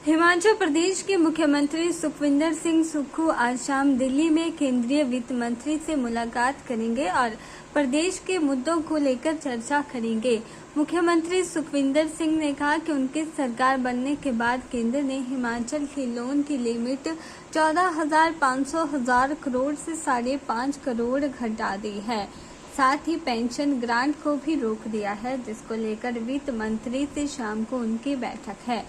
हिमाचल प्रदेश के मुख्यमंत्री सुखविंदर सिंह सुक्खू आज शाम दिल्ली में केंद्रीय वित्त मंत्री से मुलाकात करेंगे और प्रदेश के मुद्दों को लेकर चर्चा करेंगे। मुख्यमंत्री सुखविंदर सिंह ने कहा कि उनकी सरकार बनने के बाद केंद्र ने हिमाचल की लोन की लिमिट 14,500 करोड़ से 5.5 करोड़ घटा दी है। साथ ही पेंशन ग्रांट को भी रोक दिया है, जिसको लेकर वित्त मंत्री से शाम को उनकी बैठक है,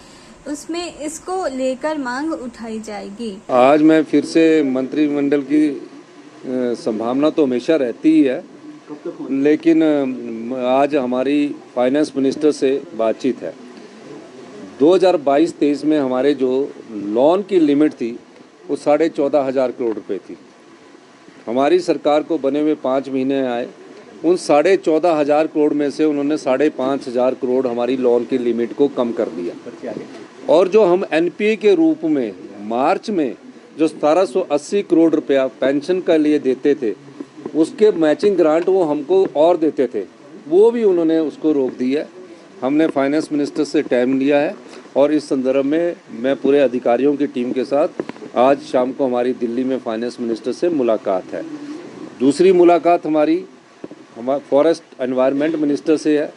उसमें इसको लेकर मांग उठाई जाएगी। आज मैं फिर से मंत्रिमंडल की संभावना तो हमेशा रहती ही है, लेकिन आज हमारी फाइनेंस मिनिस्टर से बातचीत है। 2022-23 में हमारे जो लोन की लिमिट थी वो 14,500 करोड़ रुपए थी। हमारी सरकार को बने हुए 5 महीने आए, उन 14,500 करोड़ में से उन्होंने 5,500 करोड़ हमारी लोन की लिमिट को कम कर दिया। और जो हम एनपीए के रूप में मार्च में जो 1780 करोड़ रुपया पेंशन का लिए देते थे, उसके मैचिंग ग्रांट वो हमको और देते थे, वो भी उन्होंने उसको रोक दिया। हमने फाइनेंस मिनिस्टर से टाइम लिया है और इस संदर्भ में मैं पूरे अधिकारियों की टीम के साथ आज शाम को हमारी दिल्ली में फाइनेंस मिनिस्टर से मुलाकात है। दूसरी मुलाकात हमारी फॉरेस्ट एनवायरनमेंट मिनिस्टर से है,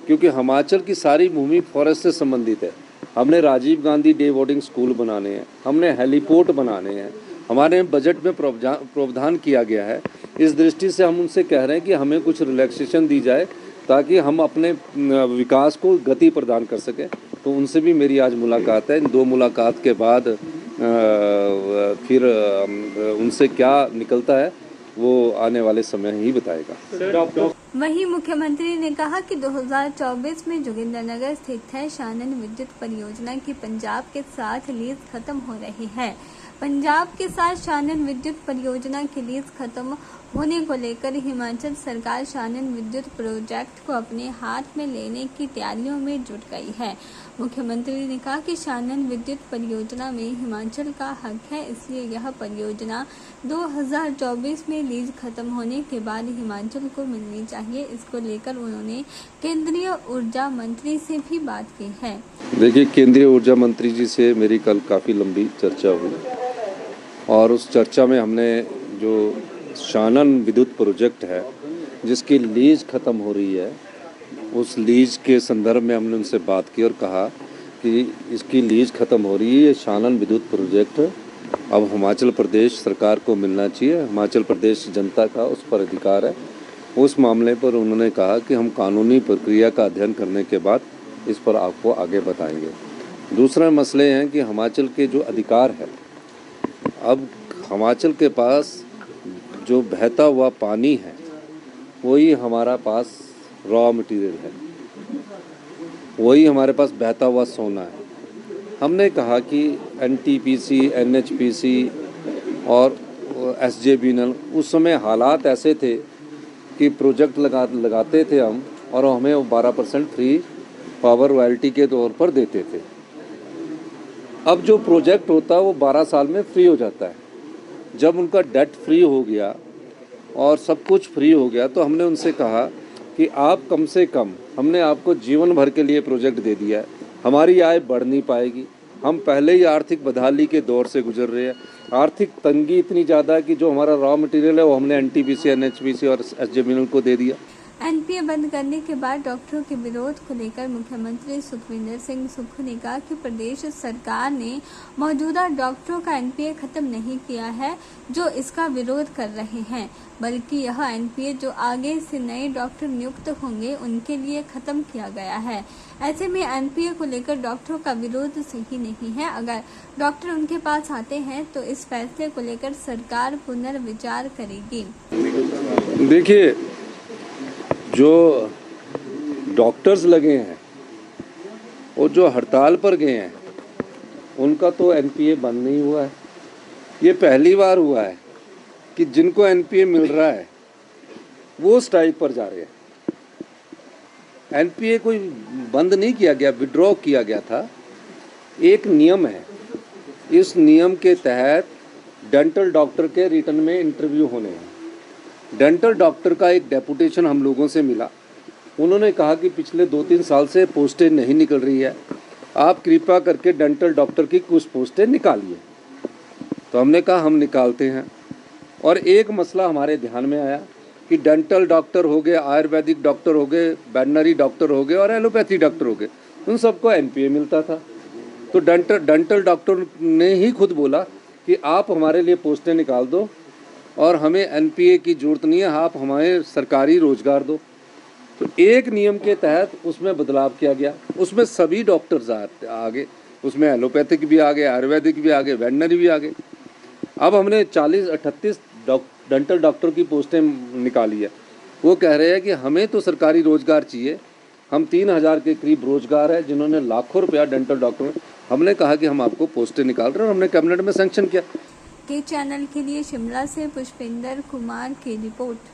क्योंकि हिमाचल की सारी भूमि फॉरेस्ट से संबंधित है। हमने Rajiv Gandhi day boarding school बनाने हैं, हमने हेलीपोर्ट बनाने हैं, हमारे बजट में प्रावधान किया गया है। इस दृष्टि से हम उनसे कह रहे हैं कि हमें कुछ रिलैक्सेशन दी जाए ताकि हम अपने विकास को गति प्रदान कर सकें। तो उनसे भी मेरी आज मुलाकात है। इन 2 मुलाकात के बाद फिर उनसे क्या निकलता है वो आने वाले समय ही बताएगा। वहीं मुख्यमंत्री ने कहा कि 2024 में जोगिंद्रनगर स्थित है शानन विद्युत परियोजना की पंजाब के साथ लीज खत्म हो रही है। पंजाब के साथ शानन विद्युत परियोजना की लीज खत्म होने को लेकर हिमाचल सरकार शानन विद्युत प्रोजेक्ट को अपने हाथ में लेने की तैयारियों में जुट गई है। मुख्यमंत्री ने कहा कि शानन विद्युत परियोजना में हिमाचल का हक है, इसलिए यह परियोजना 2024 में लीज खत्म होने के बाद हिमाचल को मिलनी चाहिए। इसको लेकर उन्होंने केंद्रीय ऊर्जा मंत्री से भी बात की है। देखिए, केंद्रीय ऊर्जा मंत्री जी से मेरी कल काफ़ी लंबी चर्चा हुई और उस चर्चा में हमने जो शानन विद्युत प्रोजेक्ट है जिसकी लीज ख़त्म हो रही है, उस लीज के संदर्भ में हमने उनसे बात की और कहा कि इसकी लीज ख़त्म हो रही है, ये शानन विद्युत प्रोजेक्ट अब हिमाचल प्रदेश सरकार को मिलना चाहिए। हिमाचल प्रदेश जनता का उस पर अधिकार है। उस मामले पर उन्होंने कहा कि हम कानूनी प्रक्रिया का अध्ययन करने के बाद इस पर आपको आगे बताएंगे। दूसरा मसले हैं कि हिमाचल के जो अधिकार है, अब हिमाचल के पास जो बहता हुआ पानी है वही हमारा पास रॉ मटेरियल है, वही हमारे पास बहता हुआ सोना है। हमने कहा कि एनटीपीसी, एनएचपीसी और एसजेवीएनएल, उस समय हालात ऐसे थे कि प्रोजेक्ट लगाते थे हम और हमें वो 12% फ्री पावर रॉयल्टी के तौर पर देते थे। अब जो प्रोजेक्ट होता है वो 12 साल में फ्री हो जाता है। जब उनका डेट फ्री हो गया और सब कुछ फ्री हो गया तो हमने उनसे कहा कि आप कम से कम, हमने आपको जीवन भर के लिए प्रोजेक्ट दे दिया है, हमारी आय बढ़ नहीं पाएगी। हम पहले ही आर्थिक बदहाली के दौर से गुजर रहे हैं। आर्थिक तंगी इतनी ज़्यादा है कि जो हमारा रॉ मटेरियल है वो हमने एनटीपीसी, एनएचपीसी और एसजेवीएनएल को दे दिया। एनपीए बंद करने के बाद डॉक्टरों के विरोध को लेकर मुख्यमंत्री सुखविंदर सिंह सुक्खू ने कहा कि प्रदेश सरकार ने मौजूदा डॉक्टरों का एनपीए खत्म नहीं किया है जो इसका विरोध कर रहे हैं, बल्कि यह एनपीए जो आगे से नए डॉक्टर नियुक्त होंगे उनके लिए खत्म किया गया है। ऐसे में एनपीए को लेकर डॉक्टरों का विरोध सही नहीं है। अगर डॉक्टर उनके पास आते हैं तो इस फैसले को लेकर सरकार पुनर्विचार करेगी। देखिए, जो डॉक्टर्स लगे हैं और जो हड़ताल पर गए हैं उनका तो एनपीए बंद नहीं हुआ है। ये पहली बार हुआ है कि जिनको एनपीए मिल रहा है वो स्ट्राइक पर जा रहे हैं। एनपीए कोई बंद नहीं किया गया, विड्रॉ किया गया था। एक नियम है, इस नियम के तहत डेंटल डॉक्टर के रिटर्न में इंटरव्यू होने हैं। डेंटल डॉक्टर का एक डेपुटेशन हम लोगों से मिला, उन्होंने कहा कि पिछले 2-3 साल से पोस्टें नहीं निकल रही है आप कृपा करके डेंटल डॉक्टर की कुछ पोस्टें निकालिए। तो हमने कहा हम निकालते हैं। और एक मसला हमारे ध्यान में आया कि डेंटल डॉक्टर हो गए, आयुर्वेदिक डॉक्टर हो गए, वेटनरी डॉक्टर हो गए और एलोपैथी डॉक्टर हो गए, उन सबको एनपीए मिलता था। तो डेंटल डॉक्टर ने ही खुद बोला कि आप हमारे लिए पोस्टें निकाल दो और हमें एनपीए की ज़रूरत नहीं है, आप हमें सरकारी रोज़गार दो। तो एक नियम के तहत उसमें बदलाव किया गया, उसमें सभी डॉक्टर्स आ गए, उसमें एलोपैथिक भी आ गए, आयुर्वेदिक भी आ गए, वेटनरी भी आ गए। अब हमने 40-38 डेंटल डॉक्टर की पोस्टें निकाली है। वो कह रहे हैं कि हमें तो सरकारी रोज़गार चाहिए, हम 3000 के करीब रोज़गार है जिन्होंने लाखों रुपया डेंटल डॉक्टर में। हमने कहा कि हम आपको पोस्टें निकाल रहे हैं और हमने कैबिनेट में सैंक्शन किया। के चैनल के लिए शिमला से पुष्पिंदर कुमार की रिपोर्ट।